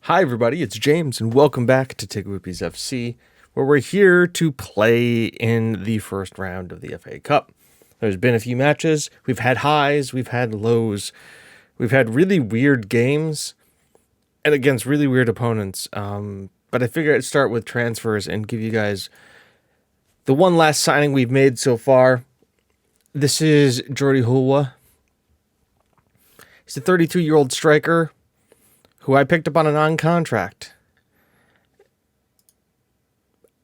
Hi everybody, it's James and welcome back to TGWPIS FC, where we're here to play in the first round of the FA Cup. There's been a few matches, we've had highs, we've had lows, we've had really weird games, and against really weird opponents, but I figured I'd start with transfers and give you guys the one last signing we've made so far. This is Jordi Hulwa. He's a 32-year-old striker who I picked up on a non-contract.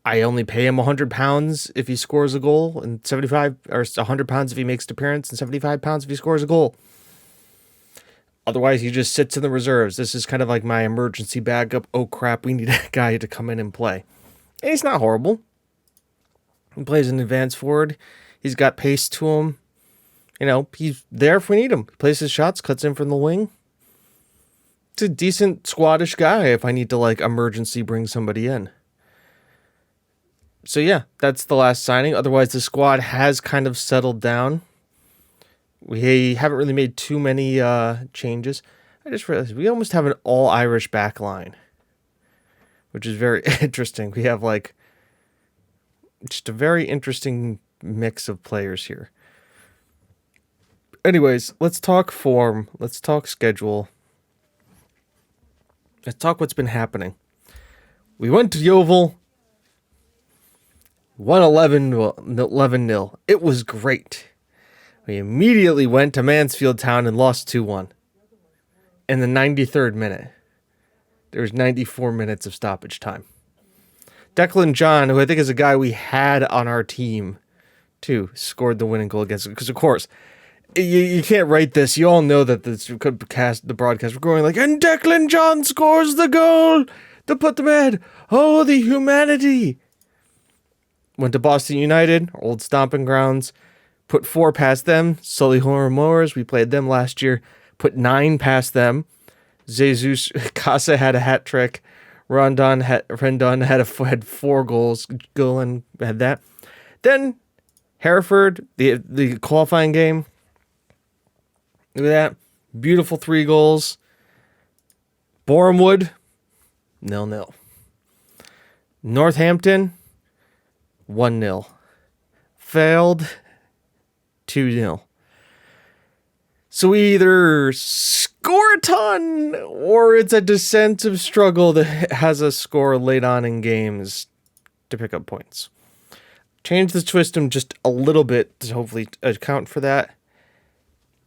I only pay him £100 if he scores a goal, and 75 or £100 if he makes an appearance, and £75 if he scores a goal. Otherwise, he just sits in the reserves. This is kind of like my emergency backup. Oh crap, we need a guy to come in and play. And he's not horrible. He plays an advanced forward. He's got pace to him. You know, he's there if we need him. He plays his shots, cuts in from the wing. It's a decent squadish guy if I need to emergency bring somebody in. So yeah, that's the last signing. Otherwise, the squad has kind of settled down. We haven't really made too many changes. I just realized we almost have an all-Irish back line, which is very interesting. We have just a very interesting mix of players here. Anyways, let's talk form. Let's talk schedule. Let's talk what's been happening. We went to Yeovil, won 11-0. It was great. We immediately went to Mansfield Town and lost 2-1 in the 93rd minute. There was 94 minutes of stoppage time. Declan John, who I think is a guy we had on our team, too, scored the winning goal against us. Because, of course, you can't write this. You all know that the broadcast were going and Declan John scores the goal to put them ahead. Oh, the humanity. Went to Boston United, our old stomping grounds. Put 4 past them. Solihull Moors, we played them last year. Put 9 past them. Jesus Casa had a hat trick. Rendon had 4 goals. Golan had that. Then Hereford, the qualifying game. Look at that. Beautiful 3 goals. Bournemouth, 0-0. Northampton, 1-0. Failed, 2-0. So we either score a ton or it's a descent struggle that has us score late on in games to pick up points. Change the system just a little bit to hopefully account for that.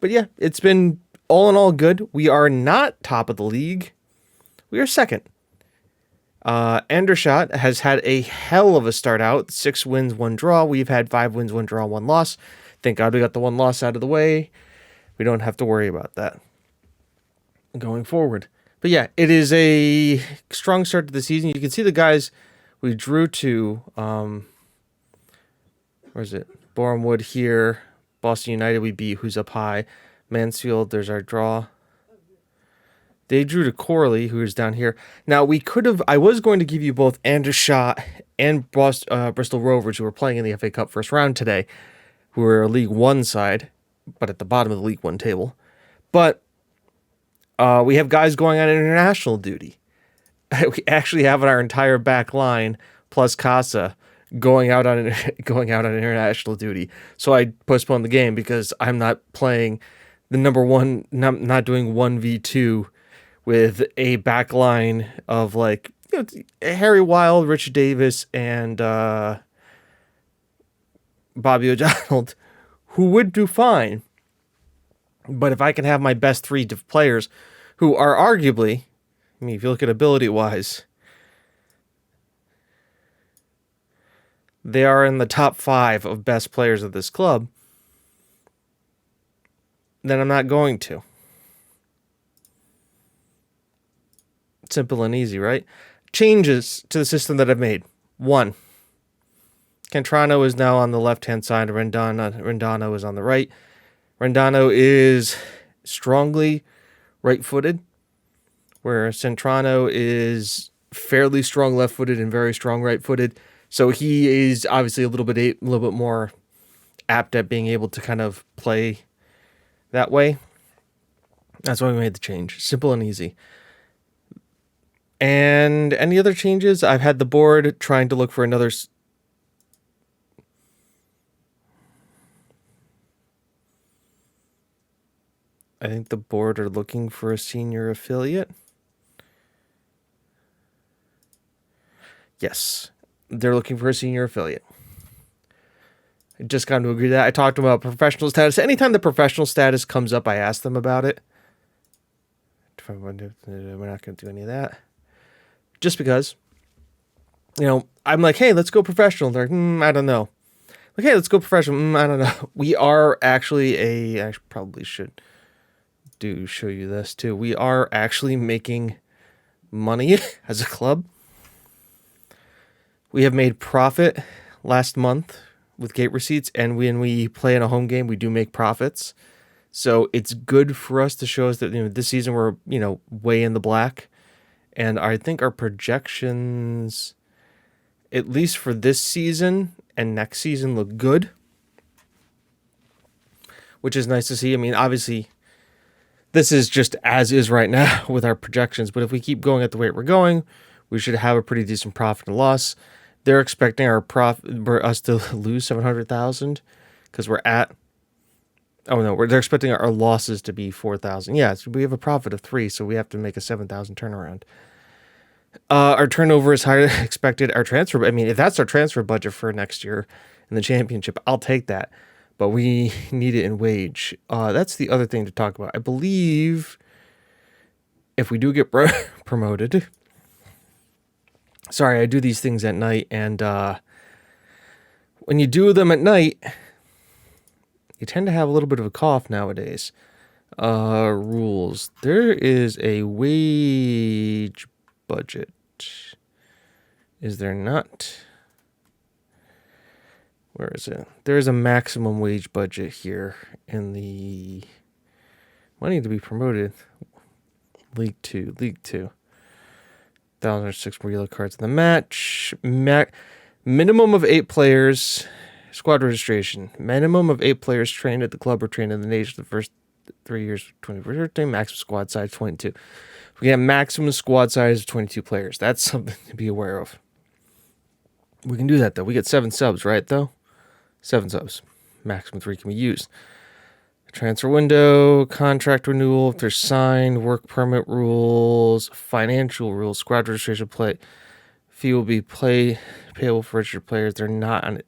But yeah, it's been all in all good. We are not top of the league. We are second. Andershot has had a hell of a start out. 6 wins, 1 draw. We've had 5 wins, 1 draw, 1 loss. Thank God we got the 1 loss out of the way. We don't have to worry about that going forward. But yeah, it is a strong start to the season. You can see the guys we drew to, where is it? Bournemouth here. Boston United we beat, who's up high. Mansfield, there's our draw. They drew to Corley, who is down here. Now, I was going to give you both Andershot and Bristol Rovers, who were playing in the FA Cup first round today, who are a League One side, but at the bottom of the League One table. But we have guys going on international duty. We actually have our entire back line, plus Casa, going out on international duty. So I postponed the game because I'm not playing the number one, not doing 1v2 with a back line of Harry Wild, Richard Davis, and Bobby O'Donnell, who would do fine. But if I can have my best 3 players, who are arguably, if you look at ability-wise, they are in the top 5 of best players of this club, then I'm not going to. Simple and easy, right? Changes to the system that I've made. 1. Cantrano is now on the left-hand side. Rendano is on the right. Rendano is strongly right-footed, where Centrano is fairly strong left-footed and very strong right-footed. So he is obviously a little bit more apt at being able to kind of play that way. That's why we made the change. Simple and easy. And any other changes? I've had the board trying to look for another. I think the board are looking for a senior affiliate. Yes, they're looking for a senior affiliate. I just got to agree to that. I talked about professional status. Anytime the professional status comes up, I ask them about it. We're not going to do any of that. Just because, I'm like, hey, let's go professional. They're like, I don't know. Like, hey, let's go professional. I don't know. We are actually I probably should show you this too. We are actually making money as a club. We have made profit last month with gate receipts, and when we play in a home game, we do make profits. So it's good for us to show us that this season we're way in the black, and I think our projections, at least for this season and next season, look good, which is nice to see. I mean, obviously, this is just as is right now with our projections, but if we keep going at the rate we're going, we should have a pretty decent profit and loss. They're expecting us to lose $700,000 because we're at. Oh no, they're expecting our losses to be $4,000. Yeah, so we have a profit of $3 million, so we have to make a $7,000 turnaround. Our turnover is higher than expected. Our transfer, if that's our transfer budget for next year in the championship, I'll take that. But we need it in wage. That's the other thing to talk about. I believe if we do get promoted. Sorry, I do these things at night, and when you do them at night, you tend to have a little bit of a cough nowadays. Rules. There is a wage budget. Is there not? Where is it? There is a maximum wage budget here in the money to be promoted. League 2. 1,006 more yellow cards in the match. Minimum of 8 players. Squad registration. Minimum of 8 players trained at the club or trained in the nation the first 3 years. 21st day. Maximum squad size 22. We have maximum squad size of 22 players. That's something to be aware of. We can do that though. We get 7 subs, right though? 7 subs. Maximum 3 can be used. Transfer window, contract renewal, if they're signed, work permit rules, financial rules, squad registration play. Fee will be payable for registered players. They're not on it.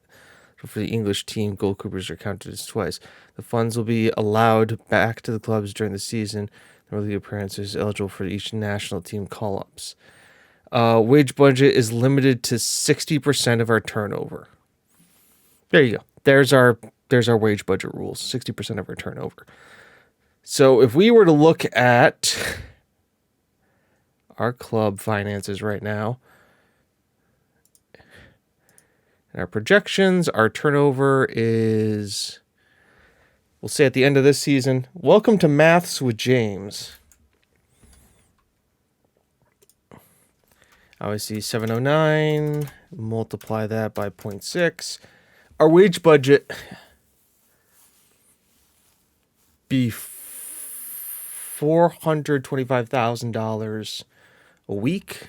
For the English team, goalkeepers are counted as twice. The funds will be allowed back to the clubs during the season. The league appearances eligible for each national team call-ups. Wage budget is limited to 60% of our turnover. There you go. There's our wage budget rules, 60% of our turnover. So if we were to look at our club finances right now, and our projections, our turnover is, we'll say at the end of this season, welcome to Maths with James. Obviously 709, multiply that by 0.6. Our wage budget be $425,000 a week.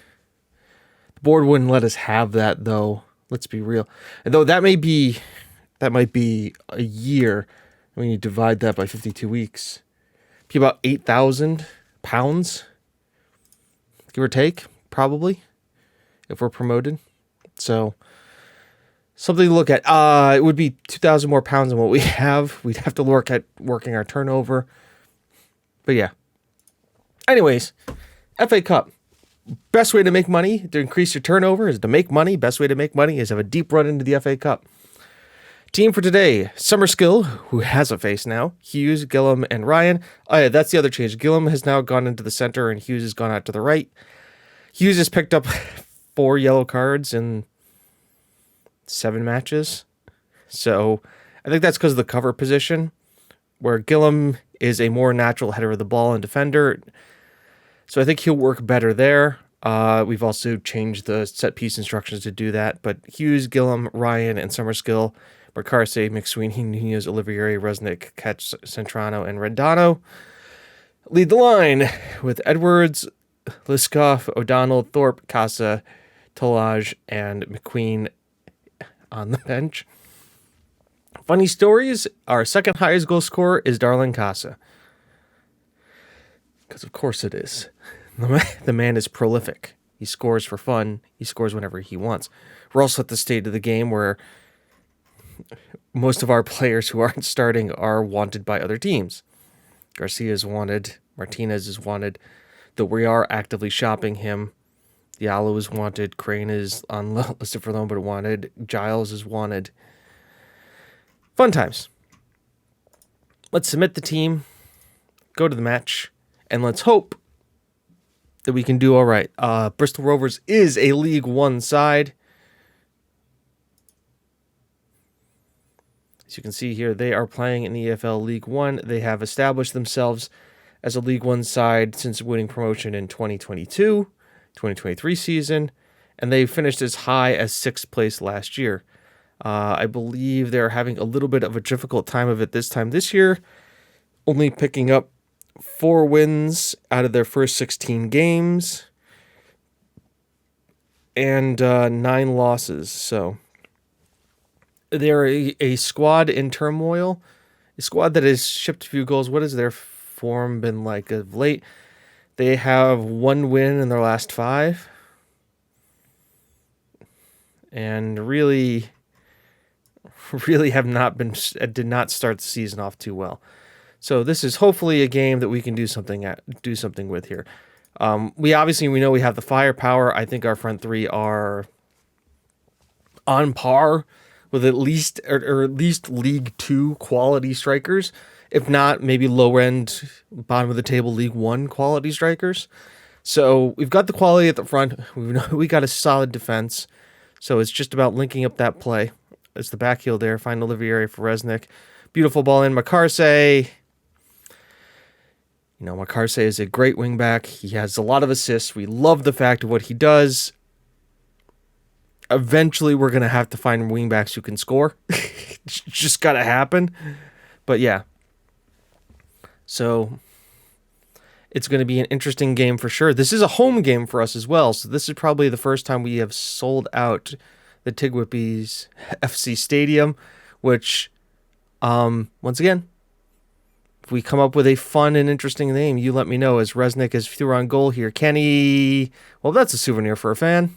The board wouldn't let us have that though. Let's be real. And though that might be a year when you divide that by 52 weeks. Be about £8,000, give or take, probably, if we're promoted. So something to look at. It would be 2,000 more pounds than what we have. We'd have to look at working our turnover. But yeah. Anyways, FA Cup. Best way to make money to increase your turnover is to make money. Best way to make money is have a deep run into the FA Cup. Team for today, Summerskill, who has a face now, Hughes, Gillum, and Ryan. Oh yeah, that's the other change. Gillum has now gone into the center and Hughes has gone out to the right. Hughes has picked up 4 yellow cards in 7 matches. So I think that's because of the cover position, where Gillum is a more natural header of the ball and defender. So I think he'll work better there. We've also changed the set piece instructions to do that. But Hughes, Gillum, Ryan, and Summerskill, Mercarse, McSweeney, Nunez, Olivieri, Resnick, Ketch, Centrano, and Rendano lead the line with Edwards, Liskov, O'Donnell, Thorpe, Casa, Tolaj, and McQueen on the bench. Funny stories, our second highest goal scorer is Darlin Casa. Because of course it is. The man is prolific. He scores for fun. He scores whenever he wants. We're also at the state of the game where most of our players who aren't starting are wanted by other teams. Garcia is wanted. Martinez is wanted. Though we are actively shopping him. Diallo is wanted. Crane is on listed for loan but wanted. Giles is wanted. Fun times. Let's submit the team. Go to the match. And let's hope that we can do all right. Bristol Rovers is a League One side. As you can see here, they are playing in EFL League One. They have established themselves as a League One side since winning promotion in 2022-2023 season, and they finished as high as 6th place last year. I believe they're having a little bit of a difficult time of it this year, only picking up 4 wins out of their first 16 games and 9 losses. So they're a squad in turmoil, a squad that has shipped a few goals. What has their form been like of late? They have 1 win in their last 5 and really have not been, did not start the season off too well. So this is hopefully a game that we can do something with here. We know we have the firepower. I think our front 3 are on par with at least League 2 quality strikers, if not maybe lower end, bottom of the table League 1 quality strikers. So we've got the quality at the front. We got a solid defense. So it's just about linking up that play. It's the back heel there. Find Olivieri for Resnick. Beautiful ball in. Makarse. Makarse is a great wingback. He has a lot of assists. We love the fact of what he does. Eventually, we're going to have to find wingbacks who can score. It's just got to happen. But yeah. So it's going to be an interesting game for sure. This is a home game for us as well. So this is probably the first time we have sold out the TGWPIS FC Stadium, which, once again, if we come up with a fun and interesting name, you let me know. As Resnick is through on goal here. Kenny, well, that's a souvenir for a fan.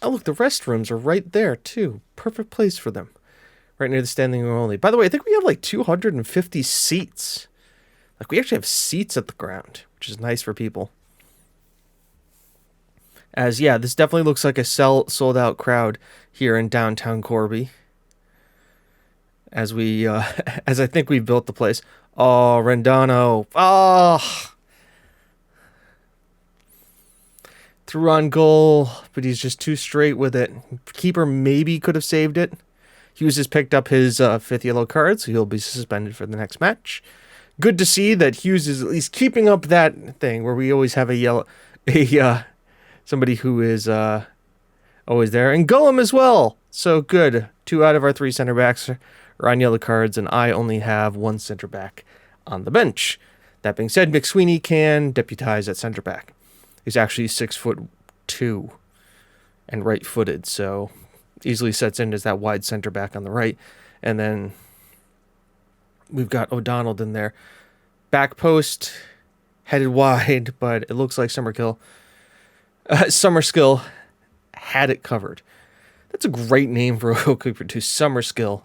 Oh, look, the restrooms are right there, too. Perfect place for them. Right near the standing room only. By the way, I think we have like 250 seats. Like, we actually have seats at the ground, which is nice for people. As, yeah, this definitely looks like a sold-out crowd here in downtown Corby. As I think we've built the place. Oh, Rendano. Oh! Threw on goal, but he's just too straight with it. Keeper maybe could have saved it. Hughes has picked up his 5th yellow card, so he'll be suspended for the next match. Good to see that Hughes is at least keeping up that thing where we always have somebody who is always there. And Gullum as well. So good. 2 out of our 3 center backs are on yellow cards, and I only have 1 center back on the bench. That being said, McSweeney can deputize at center back. He's actually 6'2" and right-footed, so easily sets in as that wide center back on the right. And then we've got O'Donnell in there. Back post, headed wide, but it looks like Summerskill had it covered. That's a great name for a goalkeeper too, Summerskill,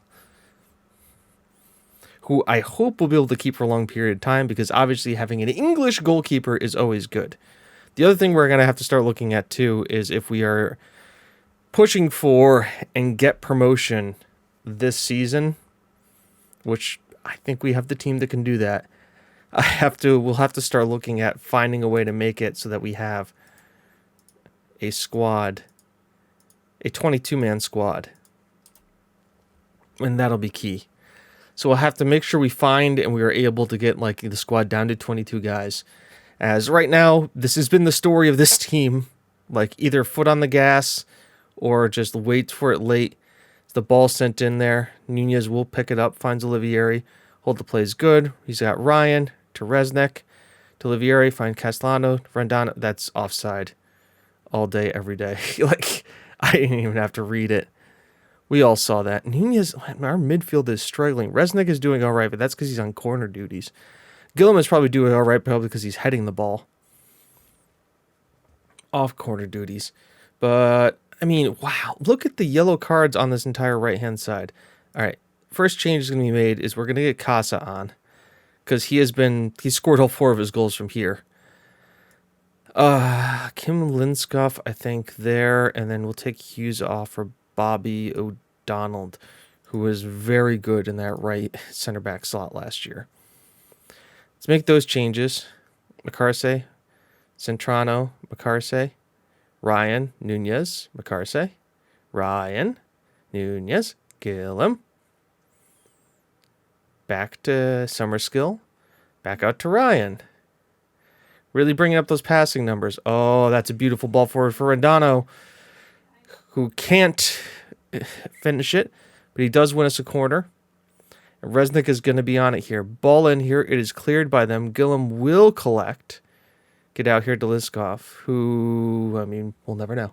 who I hope will be able to keep for a long period of time, because obviously having an English goalkeeper is always good. The other thing we're going to have to start looking at too is if we are pushing for and get promotion this season, which I think we have the team that can do that. We'll have to start looking at finding a way to make it so that we have a squad, a 22-man squad. And that'll be key. So we'll have to make sure we find and we are able to get like the squad down to 22 guys. As right now, this has been the story of this team. Like either foot on the gas or just wait for it late. The ball sent in there. Nunez will pick it up, finds Olivieri. Hold the play is good. He's got Ryan to Resnick to Olivieri, find Castellano, Rendano. That's offside all day, every day. Like, I didn't even have to read it. We all saw that. Nunez, our midfield is struggling. Resnick is doing all right, but that's because he's on corner duties. Gillum is probably doing all right, probably because he's heading the ball off corner duties. But, I mean, wow. Look at the yellow cards on this entire right-hand side. All right. First change is going to be made is we're going to get Casa on. Because he's scored all 4 of his goals from here. Kim Linskoff, I think, there. And then we'll take Hughes off for Bobby O'Donnell, who was very good in that right center back slot last year. Let's make those changes. McCarse, Centrano, McCarse, Ryan, Nunez, McCarse, Ryan, Nunez, Gillum. Back to Summerskill. Back out to Ryan. Really bringing up those passing numbers. Oh, that's a beautiful ball forward for Rendano, who can't finish it, but he does win us a corner. And Resnick is going to be on it here. Ball in here. It is cleared by them. Gillum will collect. Get out here to Liskov, who, I mean, we'll never know.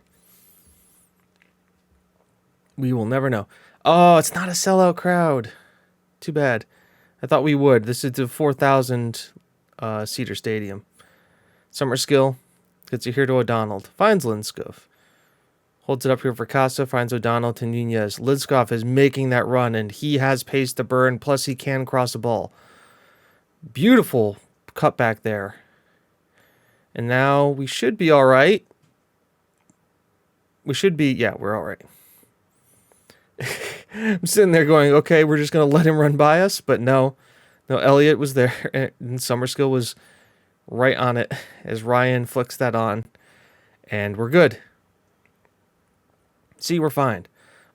We will never know. Oh, it's not a sellout crowd. Too bad. I thought we would. This is the 4,000 seater stadium. Summerskill gets it here to O'Donnell. Finds Linskov. Holds it up here for Casa. Finds O'Donnell to Nunez. Linskov is making that run, and he has pace to burn. Plus, he can cross the ball. Beautiful cutback there. And now we should be all right. We should be, yeah, we're all right. I'm sitting there going, okay, we're just going to let him run by us. But no, Elliott was there, and Summerskill was right on it as Ryan flicks that on. And we're good. See, we're fine.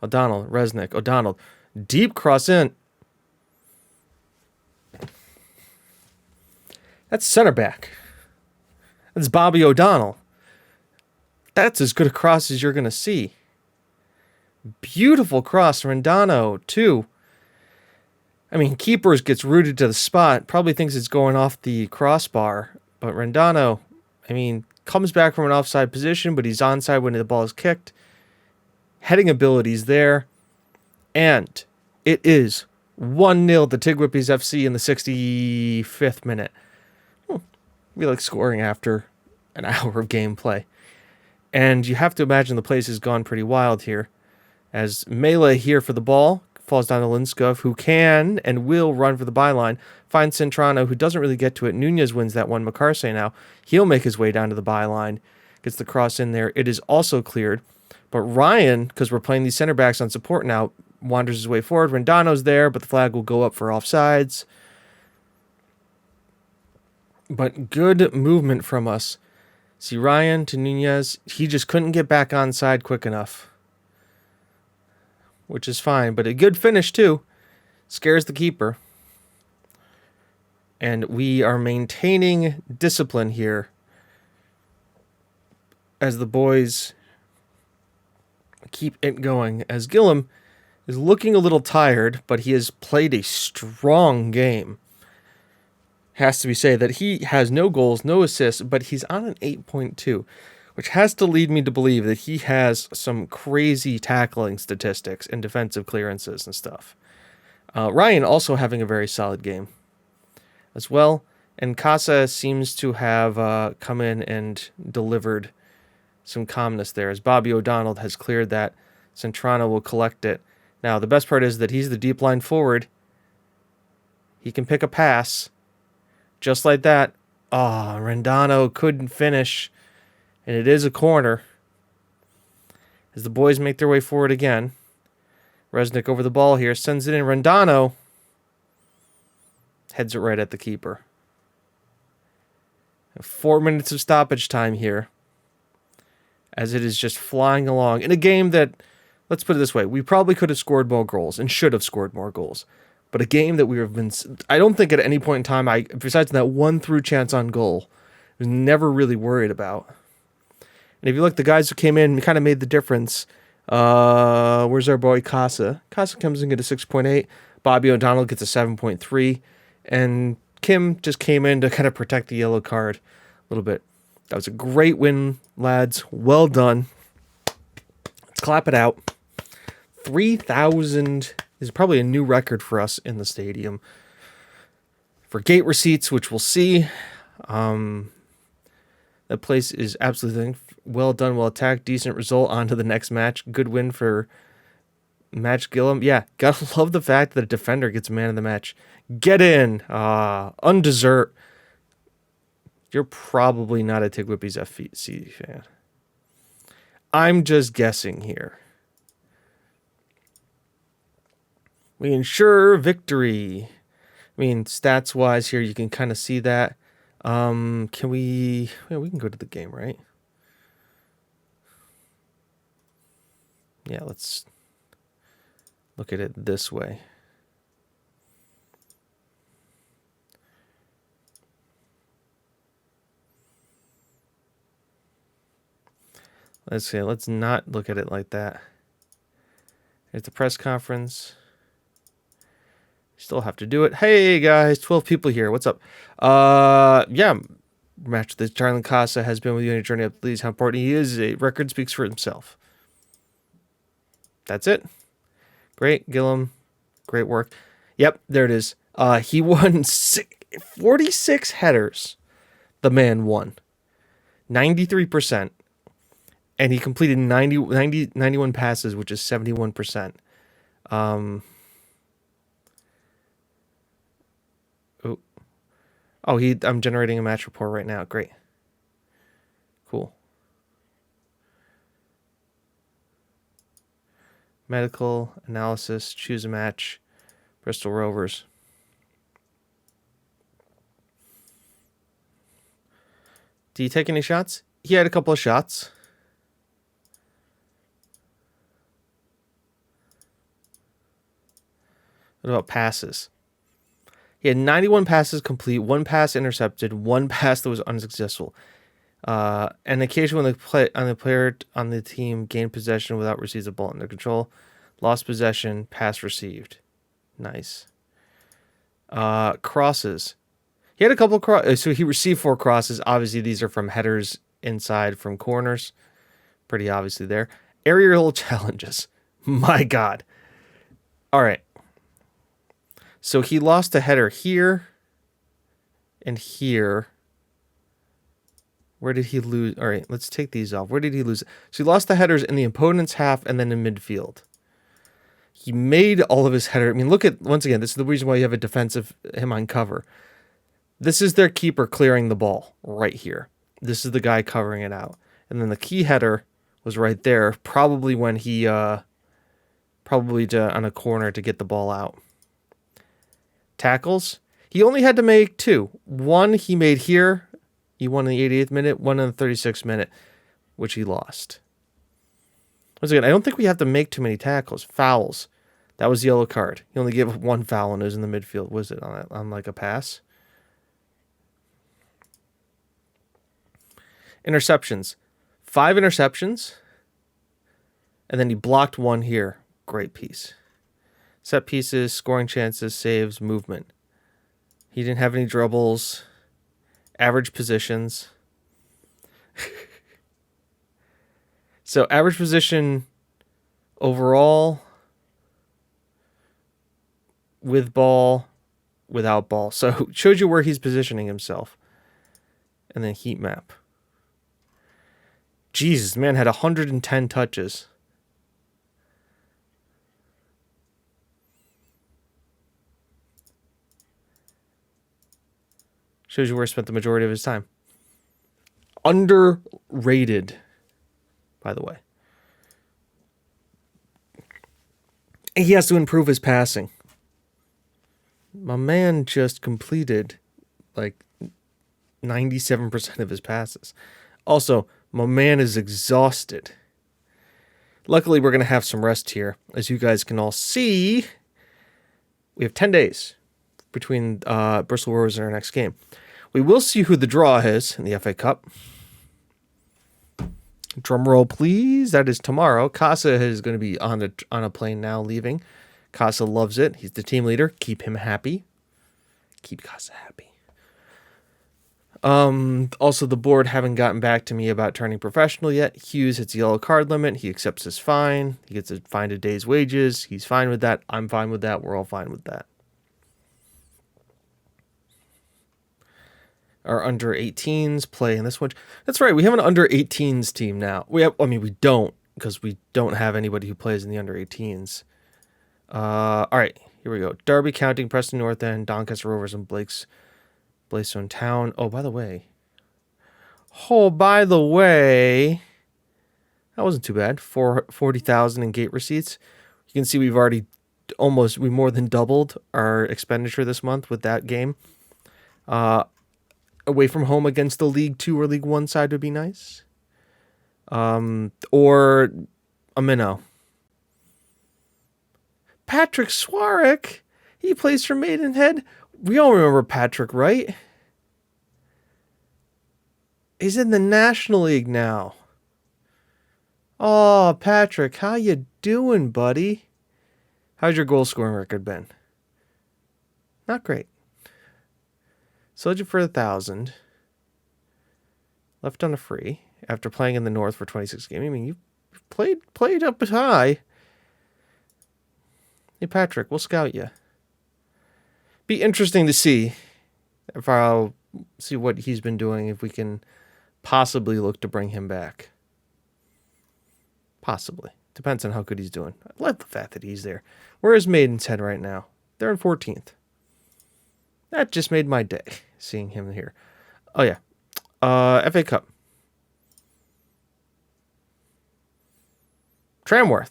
O'Donnell, Resnick, O'Donnell. Deep cross in. That's center back. That's Bobby O'Donnell. That's as good a cross as you're going to see. Beautiful cross. Rendano, too. I mean, keepers gets rooted to the spot. Probably thinks it's going off the crossbar. But Rendano, I mean, comes back from an offside position, but he's onside when the ball is kicked. Heading abilities there. And it is 1-0 to TGWPIS FC in the 65th minute. We like scoring after an hour of gameplay. And you have to imagine the place has gone pretty wild here. As Melee here for the ball, falls down to Linskov, who can and will run for the byline. Finds Centrano, who doesn't really get to it. Nunez wins that one. McCarse now. He'll make his way down to the byline. Gets the cross in there. It is also cleared. But Ryan, because we're playing these center backs on support now, wanders his way forward. Rendano's there, but the flag will go up for offsides. But good movement from us. See Ryan to Nunez. He just couldn't get back onside quick enough. Which is fine. But a good finish, too. Scares the keeper. And we are maintaining discipline here. As the boys keep it going. As Gillum is looking a little tired, but he has played a strong game. Has to be said that he has no goals, no assists, but he's on an 8.2, which has to lead me to believe that he has some crazy tackling statistics and defensive clearances and stuff. Ryan also having a very solid game as well, and Casa seems to have come in and delivered some calmness there, as Bobby O'Donnell has cleared that. Centrano will collect it. Now, the best part is that he's the deep line forward. He can pick a pass. Just like that. Oh, Rendano couldn't finish. And it is a corner. As the boys make their way forward again. Resnick over the ball here. Sends it in. Rendano heads it right at the keeper. 4 minutes of stoppage time here. As it is just flying along. In a game that, let's put it this way, we probably could have scored more goals and should have scored more goals. But a game that we have been, I don't think at any point in time, besides that one through chance on goal, was never really worried about. And if you look, the guys who came in kind of made the difference. Where's our boy Casa? Casa comes in at a 6.8. Bobby O'Donnell gets a 7.3. And Kim just came in to kind of protect the yellow card a little bit. That was a great win, lads. Well done. Let's clap it out. 3,000 is probably a new record for us in the stadium. For gate receipts, which we'll see. That place is absolutely well done, well attacked. Decent result. On to the next match. Good win for Match Gillum. Yeah, gotta love the fact that a defender gets man of the match. Get in. Undeserved. You're probably not a TGWPIS FC fan. I'm just guessing here. We ensure victory. I mean, stats-wise here, you can kind of see that. Can we... Yeah, we can go to the game, right? Yeah, let's look at it this way. Let's see. Let's not look at it like that. Here's the press conference. Still have to do it. Hey guys, 12 people here. What's up? Yeah. Match this. Charlie Casa has been with you on your journey up to leads. How important he is. A record speaks for himself. That's it. Great, Gillum. Great work. Yep, there it is. He won 46 headers. The man won. 93%. And he completed 91 passes, which is 71%. I'm generating a match report right now. Great. Cool. Medical analysis. Choose a match. Bristol Rovers. Do you take any shots? He had a couple of shots. What about passes? He had 91 passes complete, 1 pass intercepted, 1 pass that was unsuccessful. An occasion when the player on the team gained possession without receiving the ball under control, lost possession, pass received. Nice. Crosses. He had a couple of crosses. So he received 4 crosses. Obviously, these are from headers inside from corners. Pretty obviously there. Aerial challenges. My God. All right. So he lost a header here and here. Where did he lose? All right, let's take these off. Where did he lose? So he lost the headers in the opponent's half and then in midfield. He made all of his header. I mean, look at, once again, this is the reason why you have a defensive him on cover. This is their keeper clearing the ball right here. This is the guy covering it out. And then the key header was right there, probably when he, on a corner to get the ball out. Tackles. He only had to make 2. One he made here. He won in the 88th minute. One in the 36th minute, which he lost. Once again, I don't think we have to make too many tackles. Fouls. That was the yellow card. He only gave 1 foul and it was in the midfield. Was it on like a pass? Interceptions. 5 interceptions. And then he blocked 1 here. Great piece. Set pieces, scoring chances, saves, movement. He didn't have any dribbles. Average positions. So average position overall, with ball, without ball. So it shows you where he's positioning himself. And then heat map. Jesus, man had 110 touches. Shows you where he spent the majority of his time. Underrated, by the way. He has to improve his passing. My man just completed like 97% of his passes. Also, my man is exhausted. Luckily, we're going to have some rest here. As you guys can all see, we have 10 days between Bristol Rovers and our next game. We will see who the draw is in the FA Cup. Drum roll, please. That is tomorrow. Casa is going to be on a plane now, leaving. Casa loves it. He's the team leader. Keep him happy. Keep Casa happy. Also, the board haven't gotten back to me about turning professional yet. Hughes hits the yellow card limit. He accepts his fine. He gets a fine a day's wages. He's fine with that. I'm fine with that. We're all fine with that. Our under 18s play in this one. That's right. We have an under 18s team now. We don't, because we don't have anybody who plays in the under 18s. All right, here we go. Derby, County, Preston North End, Doncaster Rovers, and Blaistone Town. Oh, by the way, that wasn't too bad. 40,000 in gate receipts. You can see we've already we more than doubled our expenditure this month with that game. Away from home against the League 2 or League 1 side would be nice. Or a minnow. Patrick Swarrick. He plays for Maidenhead. We all remember Patrick, right? He's in the National League now. Oh, Patrick, how you doing, buddy? How's your goal scoring record been? Not great. Sold you for 1,000. Left on a free after playing in the North for 26 games. I mean, you played up high. Hey, Patrick, we'll scout you. Be interesting to see if I'll see what he's been doing, if we can possibly look to bring him back. Possibly. Depends on how good he's doing. I like the fact that he's there. Where is Maidenhead right now? They're in 14th. That just made my day, seeing him here. Oh, yeah. FA Cup. Tramworth.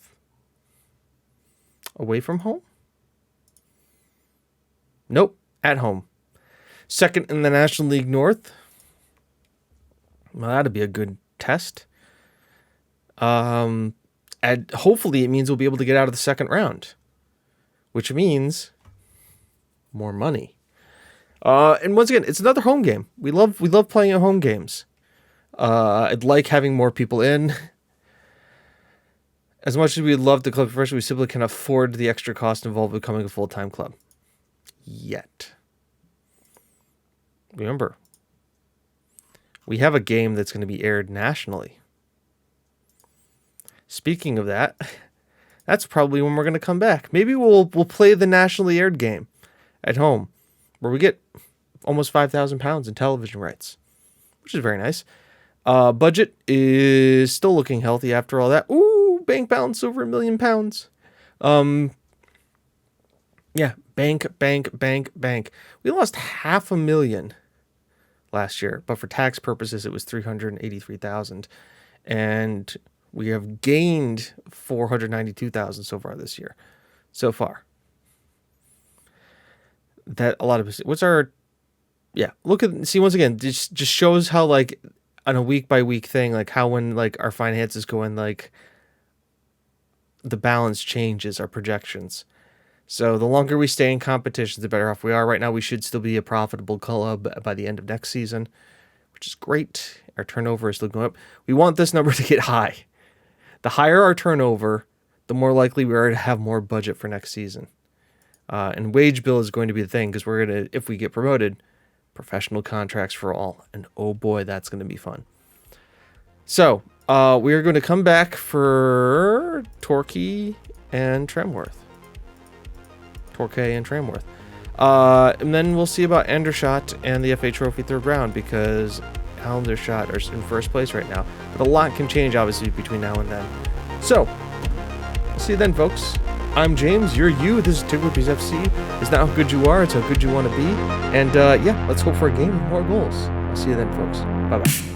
Away from home? Nope. At home. Second in the National League North. Well, that'd be a good test. And hopefully it means we'll be able to get out of the second round, which means more money. And once again, it's another home game. We love playing at home games. I'd like having more people in. As much as we'd love the club professional, we simply can't afford the extra cost involved with becoming a full-time club. Yet. Remember, we have a game that's going to be aired nationally. Speaking of that, that's probably when we're going to come back. Maybe we'll play the nationally aired game at home, where we get almost £5,000 in television rights, which is very nice. Budget is still looking healthy after all that. Ooh, bank balance over £1 million. Yeah, bank. We lost $500,000 last year, but for tax purposes, it was $383,000, and we have gained $492,000 so far this year. So far, that a lot of what's our look at see once again just shows how like on a week by week thing, like how when like our finances go in, like the balance changes our projections. So the longer we stay in competition, the better off we are. Right now, we should still be a profitable club by the end of next season, which is great. Our turnover is still going up. We want this number to get high. The higher our turnover, the more likely we are to have more budget for next season. And wage bill is going to be the thing, because we're going to, if we get promoted, professional contracts for all. And oh boy, that's going to be fun. So we are going to come back for Torquay and Tramworth. And then we'll see about Andershot and the FA Trophy third round, because Aldershot are in first place right now. But a lot can change, obviously, between now and then. So, see you then, folks. I'm James, you're you. This is TGWPIS FC. It's not how good you are, it's how good you want to be. And, let's hope for a game with more goals. I'll see you then, folks. Bye-bye.